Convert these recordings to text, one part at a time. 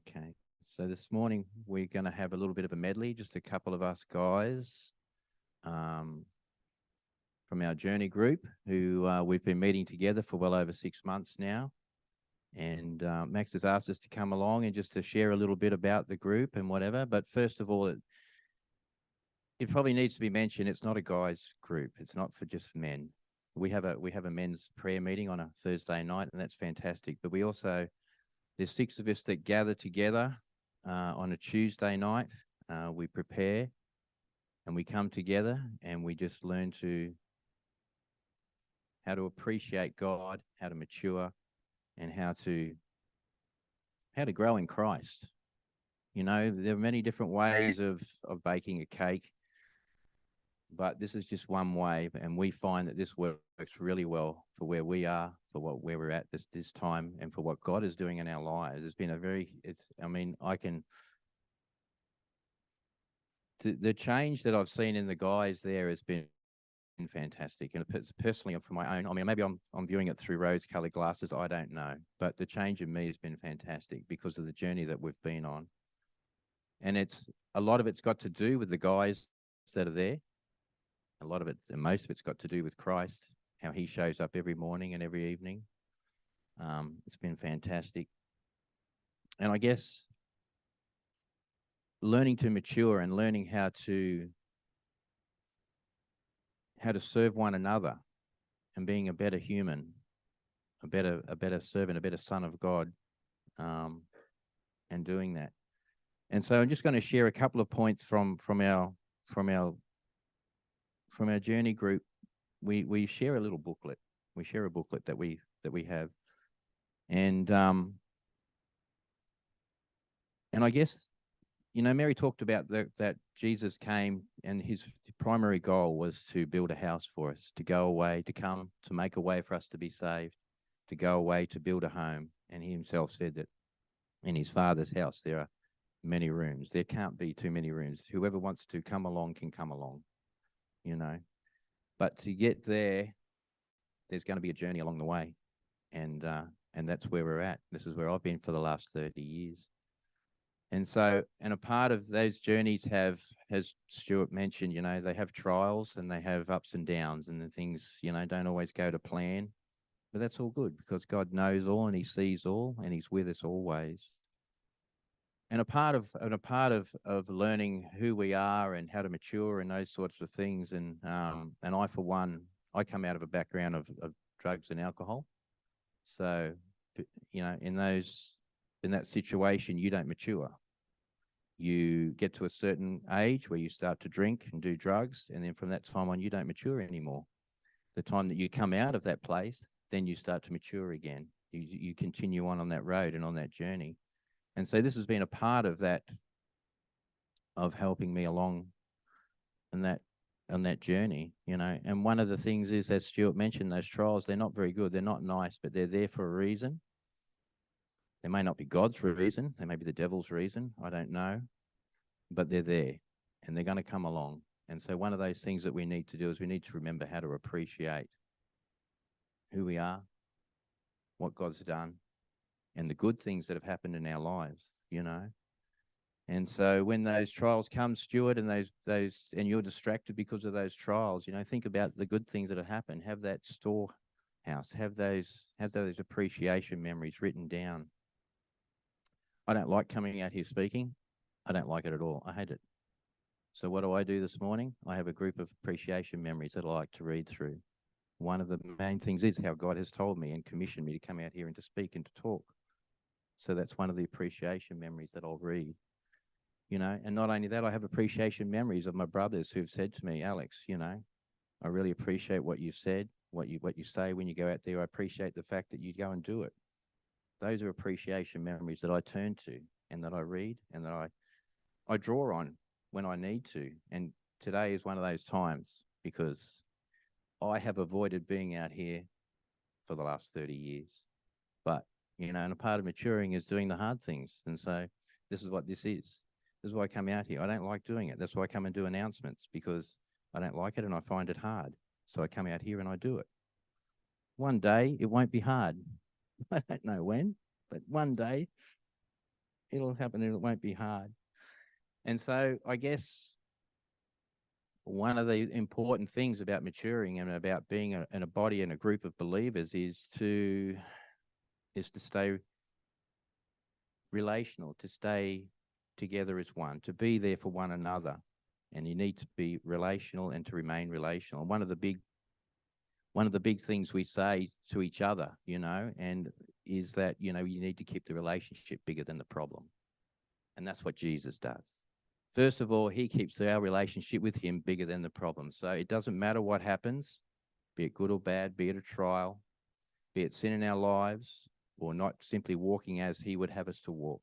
Okay. So this morning we're going to have a little bit of a medley, just a couple of us guys from our journey group who we've been meeting together for well over 6 months now. And Max has asked us to come along and just to share a little bit about the group and whatever. But first of all, it probably needs to be mentioned, it's not a guys group. It's not for just men. We have a men's prayer meeting on a Thursday night, and that's fantastic. But we also, there's 6 of us that gather together on a Tuesday night. We prepare and we come together and we just learn how to appreciate God, how to mature, and how to grow in Christ. You know, there are many different ways of baking a cake, but this is just one way, and we find that this works really well for where we are, for where we're at this time, and for what God is doing in our lives. It's been the change that I've seen in the guys there has been fantastic. And personally, for my own, maybe I'm viewing it through rose-colored glasses, I don't know, but the change in me has been fantastic because of the journey that we've been on. And a lot of it's got to do with the guys that are there. A lot of it, and most of it's got to do with Christ, how he shows up every morning and every evening. It's been fantastic. And I guess learning to mature and learning how to serve one another and being a better human, a better servant, a better son of God, and doing that. And so I'm just going to share a couple of points from our journey group. We share a little booklet. We share a booklet that we have, and I guess, you know, Mary talked about that Jesus came and his primary goal was to build a house for us, to go away, to come, to make a way for us to be saved, to go away, to build a home. And he himself said that in his Father's house there are many rooms. There can't be too many rooms. Whoever wants to come along can come along, you know. But to get there, there's going to be a journey along the way. And that's where we're at. This is where I've been for the last 30 years. And so, and a part of those journeys as Stuart mentioned, you know, they have trials and they have ups and downs, and the things, you know, don't always go to plan. But that's all good because God knows all and he sees all and he's with us always. And a part of learning who we are and how to mature and those sorts of things. And I, for one, I come out of a background of drugs and alcohol. So, you know, in that situation, you don't mature. You get to a certain age where you start to drink and do drugs, and then from that time on, you don't mature anymore. The time that you come out of that place, then you start to mature again. You continue on that road and on that journey. And so this has been a part of that, of helping me along on that journey, you know. And one of the things is, as Stuart mentioned, those trials, they're not very good. They're not nice, but they're there for a reason. They may not be God's reason. They may be the devil's reason. I don't know. But they're there and they're going to come along. And so one of those things that we need to do is we need to remember how to appreciate who we are, what God's done, and the good things that have happened in our lives, you know. And so when those trials come, Stuart, and and you're distracted because of those trials, you know, think about the good things that have happened. Have that storehouse, have those appreciation memories written down. I don't like coming out here speaking. I don't like it at all. I hate it. So what do I do this morning? I have a group of appreciation memories that I like to read through. One of the main things is how God has told me and commissioned me to come out here and to speak and to talk. So that's one of the appreciation memories that I'll read. You know, and not only that, I have appreciation memories of my brothers who've said to me, Alex, you know, I really appreciate what you've said, what you say when you go out there. I appreciate the fact that you go and do it. Those are appreciation memories that I turn to and that I read and that I draw on when I need to. And today is one of those times because I have avoided being out here for the last 30 years. But, you know, and a part of maturing is doing the hard things. And so this is what this is. This is why I come out here. I don't like doing it. That's why I come and do announcements, because I don't like it and I find it hard. So I come out here and I do it. One day it won't be hard. I don't know when, but one day It'll happen and it won't be hard. And so I guess one of the important things about maturing and about being in a body and a group of believers is to stay relational, to stay together as one, to be there for one another. And you need to be relational and to remain relational. And one of the big things we say to each other, and is that, you need to keep the relationship bigger than the problem. And that's what Jesus does. First of all, he keeps our relationship with him bigger than the problem. So it doesn't matter what happens, be it good or bad, be it a trial, be it sin in our lives, or not simply walking as he would have us to walk.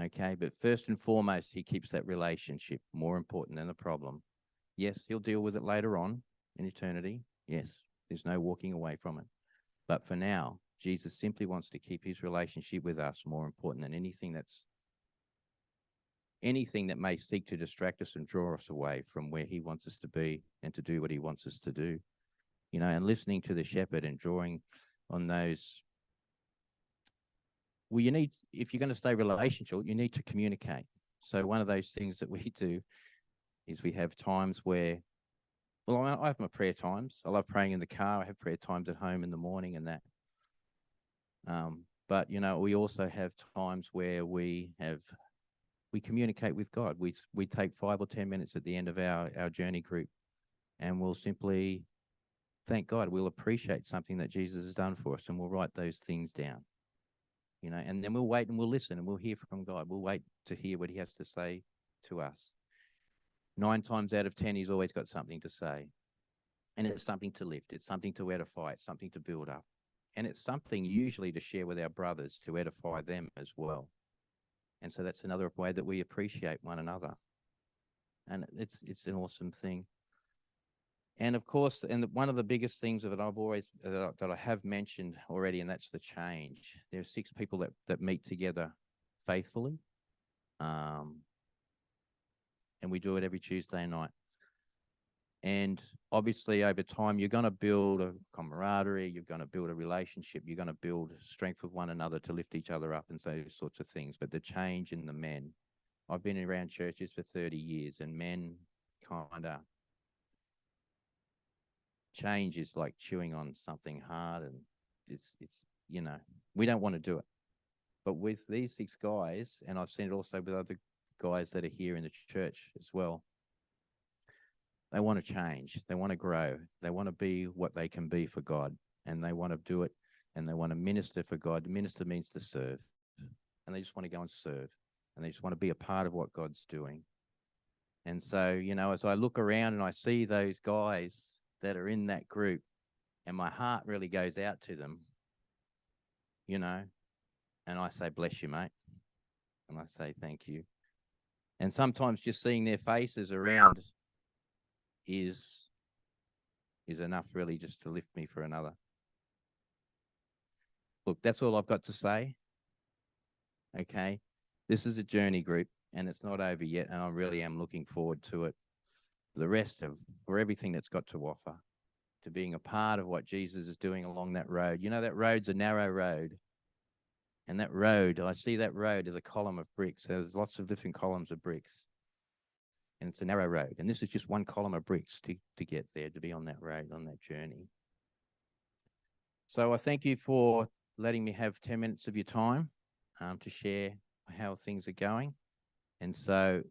Okay, but first and foremost, he keeps that relationship more important than the problem. Yes, he'll deal with it later on in eternity. Yes, there's no walking away from it. But for now, Jesus simply wants to keep his relationship with us more important than anything that may seek to distract us and draw us away from where he wants us to be and to do what he wants us to do. And listening to the shepherd and drawing on those. Well, if you're going to stay relational, you need to communicate. So one of those things that we do is we have times where, I have my prayer times. I love praying in the car. I have prayer times at home in the morning and that. But, we also have times where we communicate with God. We take 5 or 10 minutes at the end of our journey group, and we'll simply thank God. We'll appreciate something that Jesus has done for us, and we'll write those things down. And then we'll wait and we'll listen and we'll hear from God. We'll wait to hear what he has to say to us. 9 times out of 10, he's always got something to say. And it's something to lift. It's something to edify. It's something to build up. And it's something usually to share with our brothers to edify them as well. And so that's another way that we appreciate one another. And it's an awesome thing. And of course, one of the biggest things that I have mentioned already, and that's the change. There are 6 people that meet together faithfully. And we do it every Tuesday night. And obviously over time, you're going to build a camaraderie, you're going to build a relationship, you're going to build strength with one another to lift each other up and those sorts of things. But the change in the men, I've been around churches for 30 years and men kind of, change is like chewing on something hard, and it's we don't want to do it. But with these 6 guys, and I've seen it also with other guys that are here in the church as well, they want to change, they want to grow, they want to be what they can be for God, and they want to do it, and they want to minister for God. Minister means to serve, and they just want to go and serve, and they just want to be a part of what God's doing. And so, as I look around and I see those guys that are in that group, and my heart really goes out to them, and I say, bless you, mate. And I say, thank you. And sometimes just seeing their faces around is enough really just to lift me for another. Look, that's all I've got to say. Okay. This is a journey group and it's not over yet. And I really am looking forward to it. For everything that's got to offer, to being a part of what Jesus is doing along that road. That road's a narrow road. And that road, I see that road as a column of bricks. There's lots of different columns of bricks. And it's a narrow road. And this is just one column of bricks to get there, to be on that road, on that journey. So I thank you for letting me have 10 minutes of your time to share how things are going. And so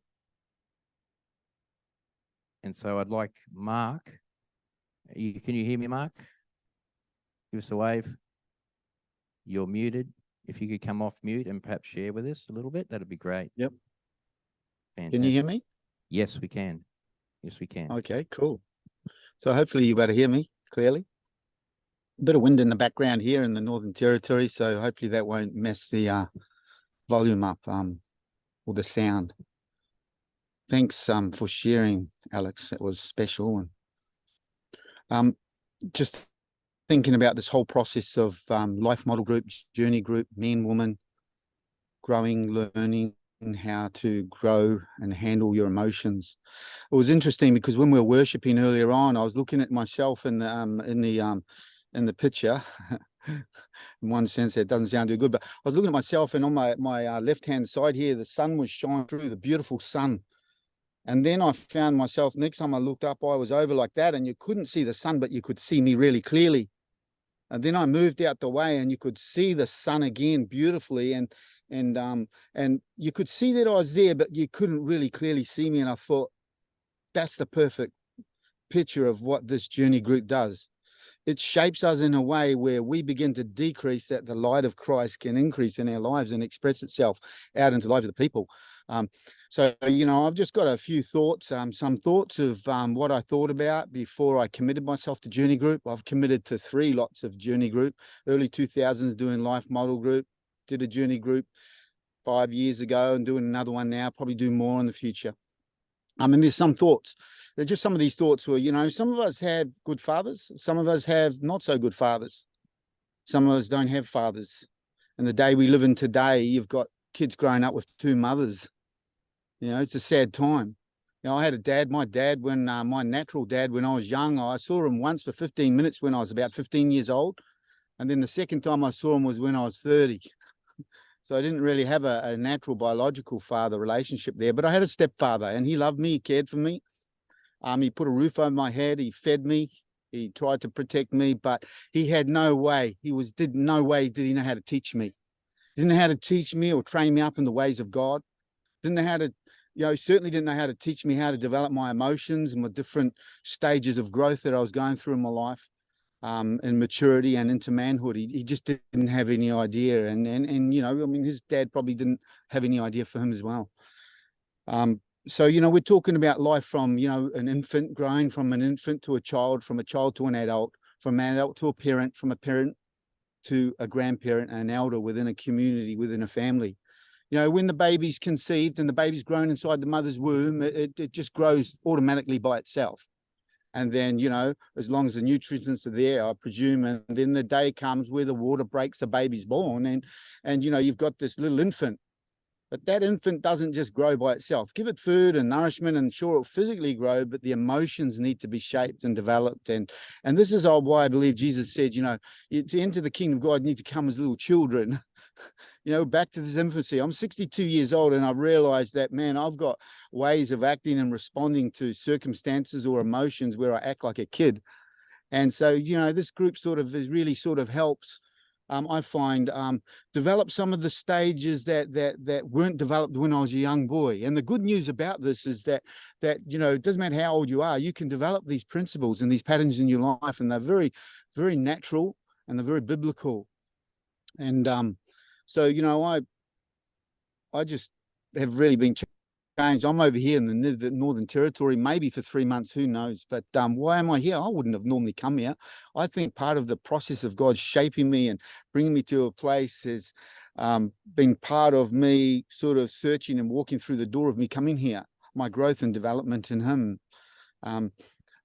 I'd like Mark. Can you hear me, Mark? Give us a wave. You're muted. If you could come off mute and perhaps share with us a little bit, that'd be great. Yep. Fantastic. Can you hear me? Yes, we can. Yes, we can. Okay, cool. So hopefully you're able to hear me clearly. A bit of wind in the background here in the Northern Territory, so hopefully that won't mess the volume up or the sound. Thanks for sharing, Alex. That was special. And just thinking about this whole process of life model group, journey group, men, woman, growing, learning how to grow and handle your emotions. It was interesting because when we were worshiping earlier on, I was looking at myself in the picture, in one sense, that doesn't sound too good, but I was looking at myself, and on my left-hand side here, the sun was shining through, the beautiful sun. And then I found myself, next time I looked up, I was over like that, and you couldn't see the sun, but you could see me really clearly. And then I moved out the way, and you could see the sun again beautifully, and you could see that I was there, but you couldn't really clearly see me. And I thought, that's the perfect picture of what this journey group does. It shapes us in a way where we begin to decrease, that the light of Christ can increase in our lives and express itself out into the lives of the people. So, I've just got a few thoughts, some thoughts of what I thought about before I committed myself to Journey Group. I've committed to 3 lots of Journey Group, early 2000s doing Life Model Group, did a Journey Group 5 years ago and doing another one now, probably do more in the future. And there's some thoughts. They're just some of these thoughts where, some of us have good fathers. Some of us have not so good fathers. Some of us don't have fathers. And the day we live in today, you've got kids growing up with 2 mothers. It's a sad time. I had a dad, my natural dad, when I was young. I saw him once for 15 minutes when I was about 15 years old. And then the second time I saw him was when I was 30. So I didn't really have a natural biological father relationship there, but I had a stepfather, and he loved me, he cared for me. He put a roof over my head, he fed me, he tried to protect me, but he had no way. No way did he know how to teach me. He didn't know how to teach me or train me up in the ways of God. Didn't know how to, certainly didn't know how to teach me how to develop my emotions and my different stages of growth that I was going through in my life. In maturity and into manhood. He just didn't have any idea. And his dad probably didn't have any idea for him as well. So, we're talking about life from, an infant, growing from an infant to a child, from a child to an adult, from an adult to a parent, from a parent to a grandparent and an elder within a community, within a family. When the baby's conceived and the baby's grown inside the mother's womb, it just grows automatically by itself. And then, as long as the nutrients are there, I presume, and then the day comes where the water breaks, the baby's born, and you've got this little infant. But that infant doesn't just grow by itself. Give it food and nourishment, and sure, it'll physically grow, but the emotions need to be shaped and developed. And this is why I believe Jesus said, to enter the kingdom of God, you need to come as little children. Back to this infancy. I'm 62 years old, and I've realized that, man, I've got ways of acting and responding to circumstances or emotions where I act like a kid. And so, this group really helps, I find, develop some of the stages that weren't developed when I was a young boy. And the good news about this is that it doesn't matter how old you are, you can develop these principles and these patterns in your life, and they're very, very natural, and they're very biblical. And so, I just have really been changed. I'm over here in the Northern Territory, maybe for 3 months, who knows? But why am I here? I wouldn't have normally come here. I think part of the process of God shaping me and bringing me to a place has been part of me sort of searching and walking through the door of me coming here, my growth and development in Him.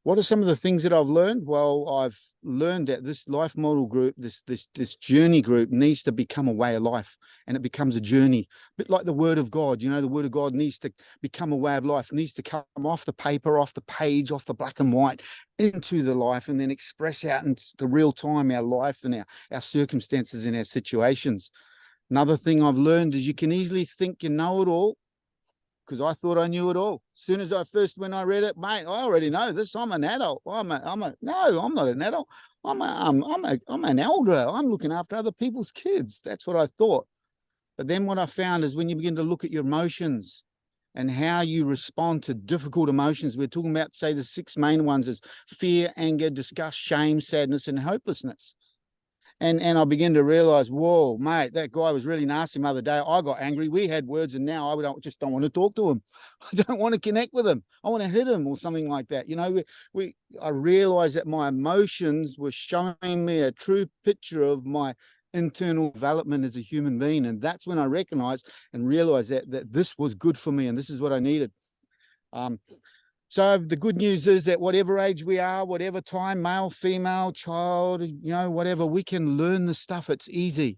What are some of the things that I've learned? Well, I've learned that this life model group, this journey group, needs to become a way of life, and it becomes a journey. A bit like the Word of God. The Word of God needs to become a way of life, needs to come off the paper, off the page, off the black and white, into the life, and then express out into the real time, our life and our circumstances and our situations. Another thing I've learned is you can easily think you know it all, because I thought I knew it all. As soon as when I read it, mate, I already know this. I'm an adult. No, I'm not an adult. I'm an elder. I'm looking after other people's kids. That's what I thought. But then what I found is when you begin to look at your emotions and how you respond to difficult emotions, we're talking about, say, the 6 main ones is fear, anger, disgust, shame, sadness, and hopelessness. And I begin to realize, whoa, mate, that guy was really nasty the other day. I got angry. We had words, and now I just don't want to talk to him. I don't want to connect with him. I want to hit him or something like that. I realized that my emotions were showing me a true picture of my internal development as a human being. And that's when I recognized and realized that this was good for me, and this is what I needed. So the good news is that whatever age we are, whatever time, male, female, child, whatever, we can learn this stuff. It's easy.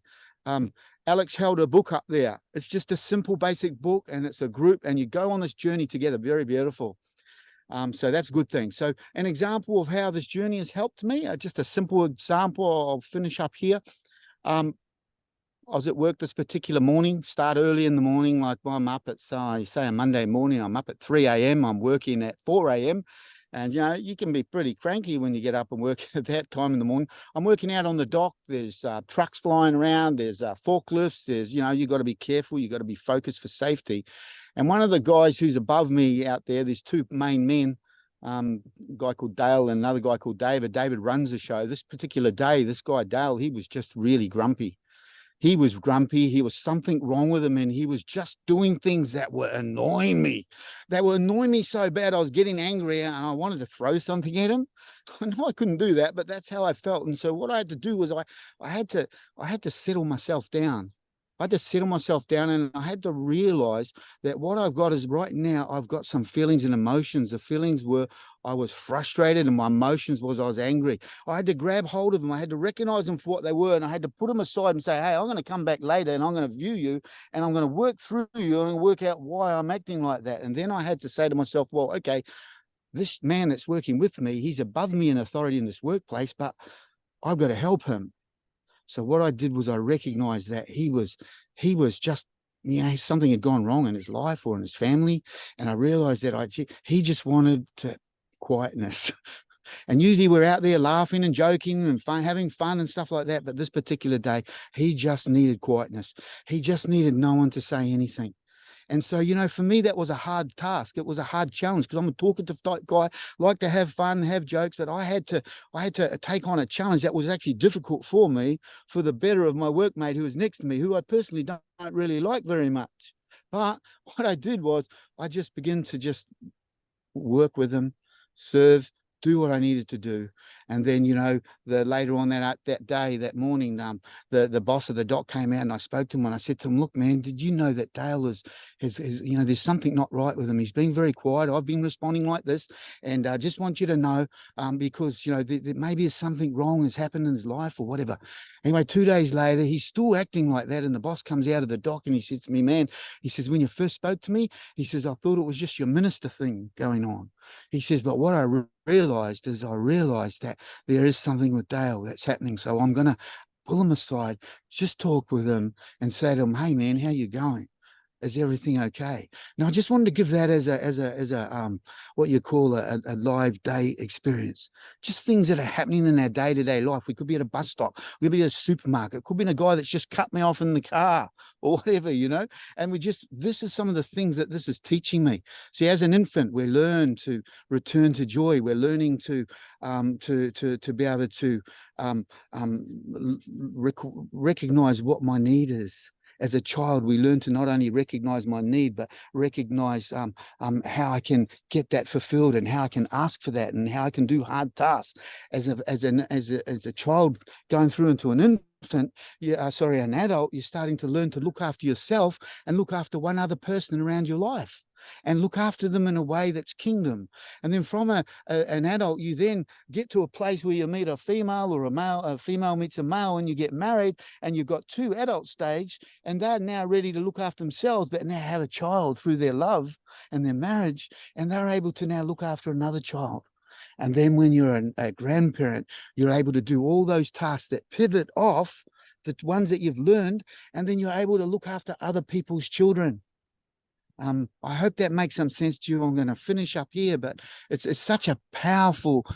Alex held a book up there. It's just a simple, basic book, and it's a group, and you go on this journey together. Very beautiful. So that's a good thing. So an example of how this journey has helped me, just a simple example, I'll finish up here. I was at work this particular morning, start early in the morning. Like I'm up at, say a Monday morning, I'm up at 3 a.m. I'm working at 4 a.m. And, you can be pretty cranky when you get up and work at that time in the morning. I'm working out on the dock. There's trucks flying around. There's forklifts. There's, you got to be careful. You got to be focused for safety. And one of the guys who's above me out there's two main men, a guy called Dale and another guy called David. David runs the show. This particular day, this guy, Dale, he was just really grumpy. He was grumpy. He was something wrong with him, and he was just doing things that were annoying me. They were annoying me so bad I was getting angry, and I wanted to throw something at him. I know I couldn't do that, but that's how I felt. And so what I had to do was I had to settle myself down. I had to settle myself down, and I had to realize that what I've got is right now, I've got some feelings and emotions. The feelings were I was frustrated, and my emotions was I was angry. I had to grab hold of them. I had to recognize them for what they were, and I had to put them aside and say, hey, I'm going to come back later, and I'm going to view you, and I'm going to work through you, and work out why I'm acting like that. And then I had to say to myself, well, okay, this man that's working with me, he's above me in authority in this workplace, but I've got to help him. So what I did was I recognized that he was just, something had gone wrong in his life or in his family. And I realized that he just wanted quietness. And usually we're out there laughing and joking and having fun and stuff like that. But this particular day, he just needed quietness. He just needed no one to say anything. And so, for me, that was a hard task. It was a hard challenge because I'm a talkative type guy, like to have fun, have jokes, but I had to take on a challenge that was actually difficult for me for the better of my workmate who was next to me, who I personally don't really like very much. But what I did was I just began to just work with him, serve, do what I needed to do. And then, later on that day, that morning, the boss of the dock came out and I spoke to him and I said to him, look, man, did you know that Dale has there's something not right with him. He's being very quiet. I've been responding like this. And I just want you to know, because, maybe there's something wrong has happened in his life or whatever. Anyway, 2 days later, he's still acting like that. And the boss comes out of the dock and he says to me, man, he says, when you first spoke to me, he says, I thought it was just your minister thing going on. He says, but what I realized that there is something with Dale that's happening. So I'm going to pull him aside, just talk with him and say to him, hey, man, how you going? Is everything okay? Now, I just wanted to give that as a what you call a live day experience. Just things that are happening in our day-to-day life. We could be at a bus stop. We could be at a supermarket. It could be a guy that's just cut me off in the car or whatever, And this is some of the things that this is teaching me. See, as an infant, we learn to return to joy. We're learning to be able to recognize what my need is. As a child, we learn to not only recognize my need, but recognize how I can get that fulfilled and how I can ask for that and how I can do hard tasks. As a child going through into an infant, an adult, you're starting to learn to look after yourself and look after one other person around your life and look after them in a way that's kingdom. And then from an adult, you then get to a place where you meet a female or a female meets a male and you get married and you've got two adult stage and they're now ready to look after themselves, but now have a child through their love and their marriage, and they're able to now look after another child. And then when you're a grandparent, you're able to do all those tasks that pivot off the ones that you've learned, and then you're able to look after other people's children. I hope that makes some sense to you. I'm going to finish up here, but it's such a powerful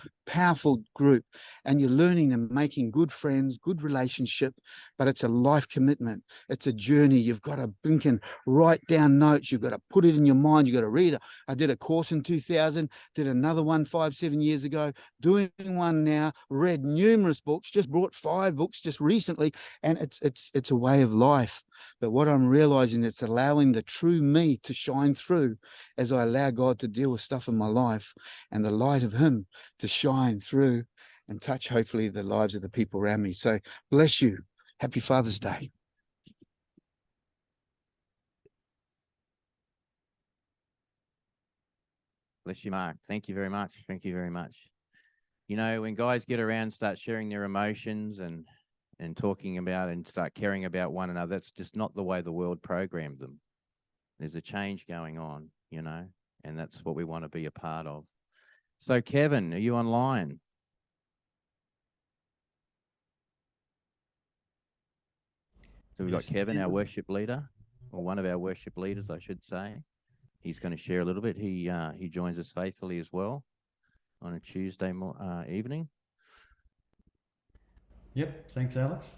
group, and you're learning and making good friends, good relationship, but it's a life commitment. It's a journey. You've got to think and write down notes. You've got to put it in your mind. You've got to read it. I did a course in 2000, did another one 5-7 years ago, doing one now, read numerous books, just brought 5 books just recently, and it's a way of life. But what I'm realizing, it's allowing the true me to shine through as I allow God to deal with stuff in my life and the light of him to shine through and touch, hopefully, the lives of the people around me. So bless you. Happy Father's Day. Bless you, Mark. Thank you very much. Thank you very much. When guys get around, start sharing their emotions and talking about and start caring about one another, that's just not the way the world programmed them. There's a change going on, and that's what we want to be a part of. So, Kevin, are you online? So we've got Kevin, our worship leader, or one of our worship leaders, I should say. He's going to share a little bit. He joins us faithfully as well on a Tuesday evening. Yep, thanks, Alex.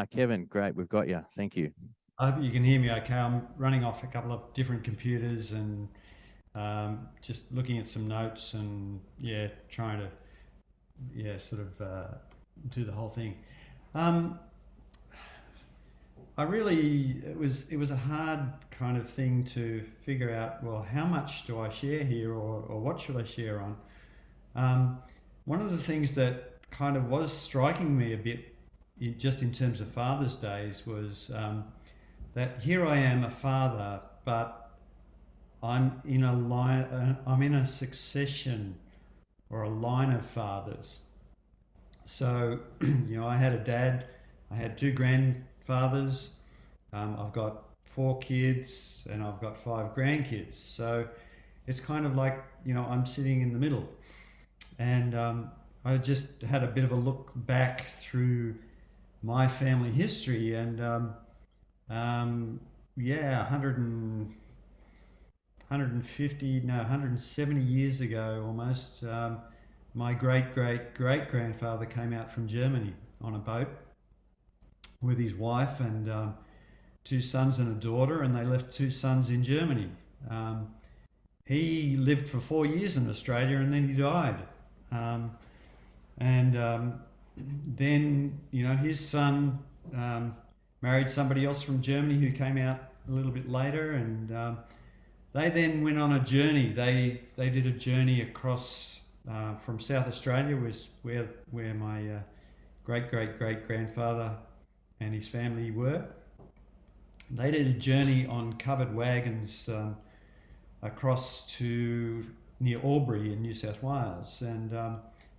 Kevin, great, we've got you. Thank you. I hope you can hear me okay. I'm running off a couple of different computers and just looking at some notes and trying to do the whole thing. It was a hard kind of thing to figure out, well, how much do I share here or what should I share on? One of the things that kind of was striking me a bit just in terms of Father's Days was that here I am a father, but I'm in a succession or a line of fathers. So, I had a dad, I had two grandfathers, I've got 4 kids and I've got 5 grandkids. So it's kind of like, I'm sitting in the middle. And I just had a bit of a look back through my family history and 170 years ago almost, my great-great-great-grandfather came out from Germany on a boat with his wife and 2 sons and a daughter, and they left 2 sons in Germany. He lived for 4 years in Australia and then he died. Then, his son married somebody else from Germany who came out a little bit later, and they then went on a journey. They did a journey across from South Australia, was where my great-great-great-grandfather and his family were. They did a journey on covered wagons across to near Albury in New South Wales, and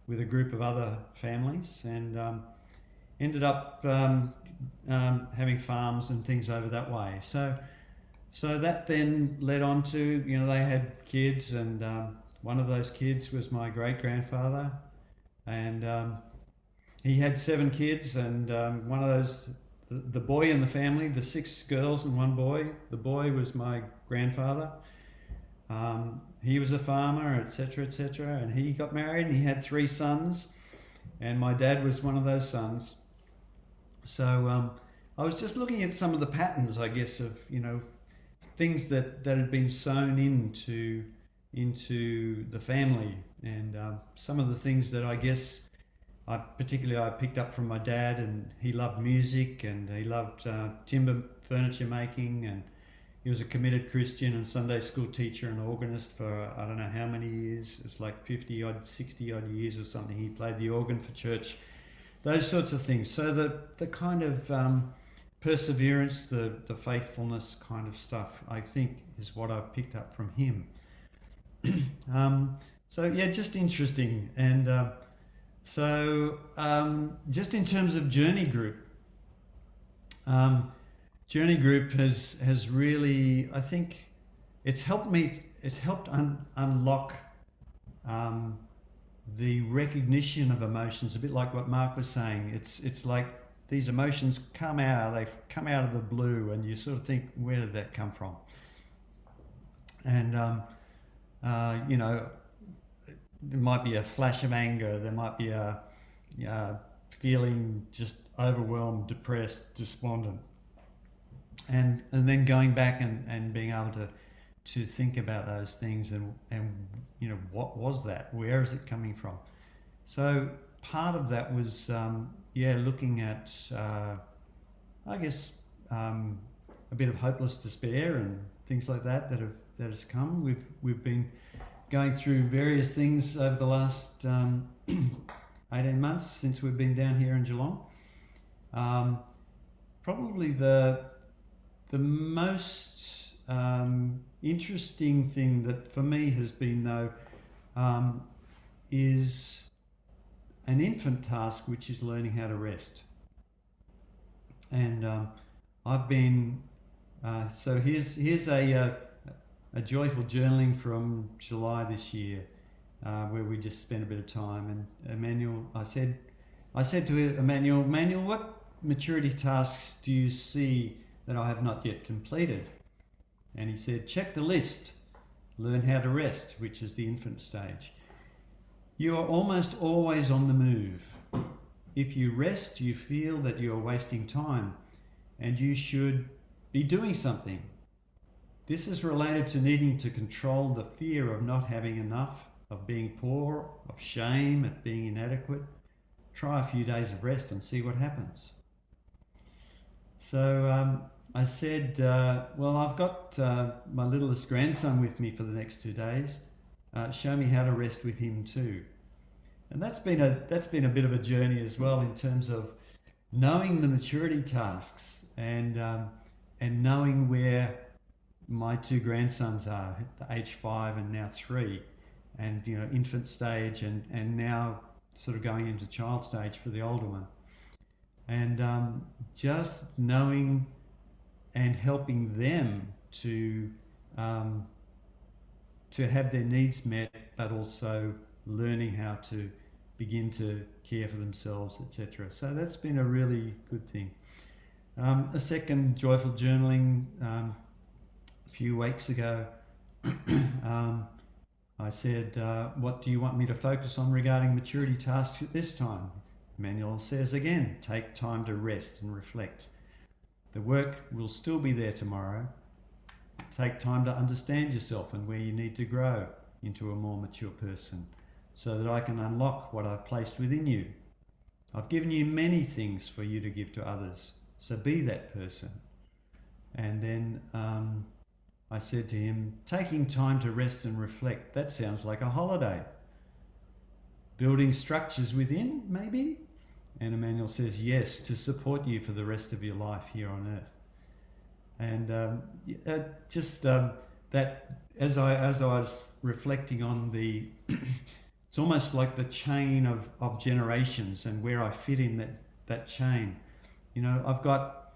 with a group of other families, and ended up having farms and things over that way. So that then led on to, they had kids, and one of those kids was my great-grandfather, and he had 7 kids, and one of those, the boy in the family, the 6 girls and 1 boy, the boy was my grandfather. He was a farmer, etc., etc., and he got married and he had 3 sons, and my dad was one of those sons. So I was just looking at some of the patterns, I guess, of things that had been sewn into the family, and some of the things that I guess I picked up from my dad, and he loved music and he loved timber furniture making, and he was a committed Christian and Sunday school teacher and organist for I don't know how many years. It was like 60 odd years or something. He played the organ for church, those sorts of things. So the kind of perseverance, the faithfulness kind of stuff, I think, is what I've picked up from him. Just interesting. And just in terms of Journey Group, Journey Group has really, I think, it's helped unlock the recognition of emotions, a bit like what Mark was saying. It's like these emotions come out of the blue, and you sort of think, where did that come from? And there might be a flash of anger, there might be a feeling just overwhelmed, depressed, despondent, and then going back and being able to think about those things and what was that? Where is it coming from? So part of that was looking at I guess a bit of hopeless despair and things like that has come. We've been going through various things over the last 18 months since we've been down here in Geelong. Probably the most interesting thing that for me has been, though, is an infant task, which is learning how to rest. And I've been so here's a joyful journaling from July this year, where we just spent a bit of time. And Emmanuel, I said to Emmanuel, maturity tasks do you see that I have not yet completed? And he said, check the list. Learn how to rest, which is the infant stage. You are almost always on the move. If you rest, you feel that you are wasting time and you should be doing something. This is related to needing to control the fear of not having enough, of being poor, of shame at being inadequate. Try a few days of rest and see what happens. So I said, well, I've got my littlest grandson with me for the next 2 days. Show me how to rest with him too. And that's been a bit of a journey as well, in terms of knowing the maturity tasks and knowing where my 2 grandsons are, age 5 and now 3, and infant stage and now sort of going into child stage for the older one. And just knowing and helping them to have their needs met, but also learning how to begin to care for themselves, etc. So that's been a really good thing. A second joyful journaling a few weeks ago. I said, what do you want me to focus on regarding maturity tasks at this time? Manuel says again, take time to rest and reflect. The work will still be there tomorrow. Take time to understand yourself and where you need to grow into a more mature person, so that I can unlock what I've placed within you. I've given you many things for you to give to others, so be that person. And then I said to him, taking time to rest and reflect, that sounds like a holiday. Building structures within, maybe? And Emmanuel says, yes, to support you for the rest of your life here on earth. And that, as I was reflecting on the, it's almost like the chain of generations and where I fit in that chain. I've got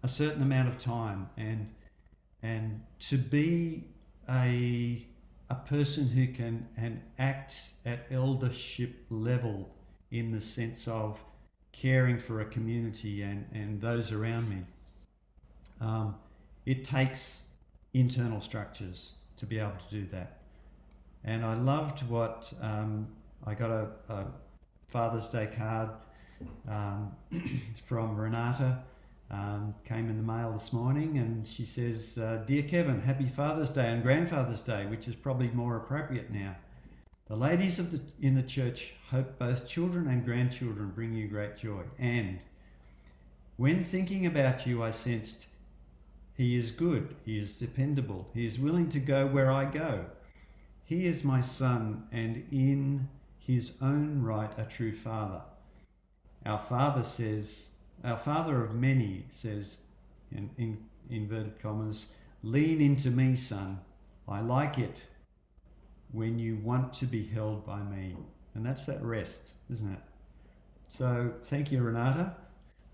a certain amount of time, and to be a person who can act at eldership level, in the sense of caring for a community and those around me. It takes internal structures to be able to do that. And I loved what I got a Father's Day card from Renata. Came in the mail this morning, and she says, Dear Kevin, happy Father's Day and Grandfather's Day, which is probably more appropriate now. The ladies in the church hope both children and grandchildren bring you great joy. And when thinking about you, I sensed he is good, he is dependable, he is willing to go where I go. He is my son, and in his own right a true father. Our father of many says, in inverted commas, lean into me, son. I like it when you want to be held by me. And that's that rest, isn't it? So thank you, Renata.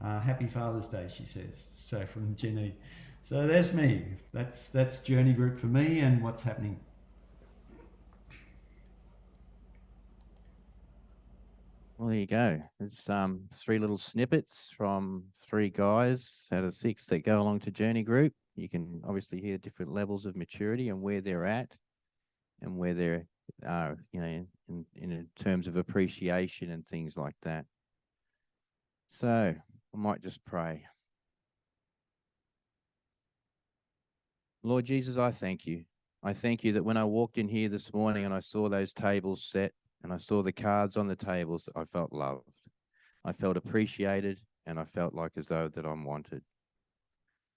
Happy Father's Day, she says. So from Jenny. So there's me. That's Journey Group for me and what's happening. Well, there you go. It's 3 little snippets from 3 guys out of 6 that go along to Journey Group. You can obviously hear different levels of maturity and where they're at, and where they are, in terms of appreciation and things like that. So I might just pray. Lord Jesus, I thank you. I thank you that when I walked in here this morning and I saw those tables set and I saw the cards on the tables, I felt loved. I felt appreciated, and I felt like as though that I'm wanted.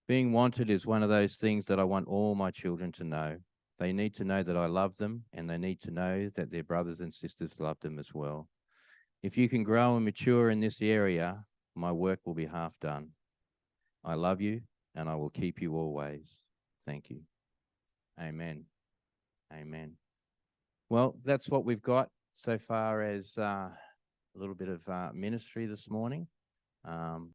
Being wanted is one of those things that I want all my children to know. They need to know that I love them, and they need to know that their brothers and sisters love them as well. If you can grow and mature in this area, my work will be half done. I love you, and I will keep you always. Thank you. Amen. Amen. Well, that's what we've got so far as a little bit of ministry this morning.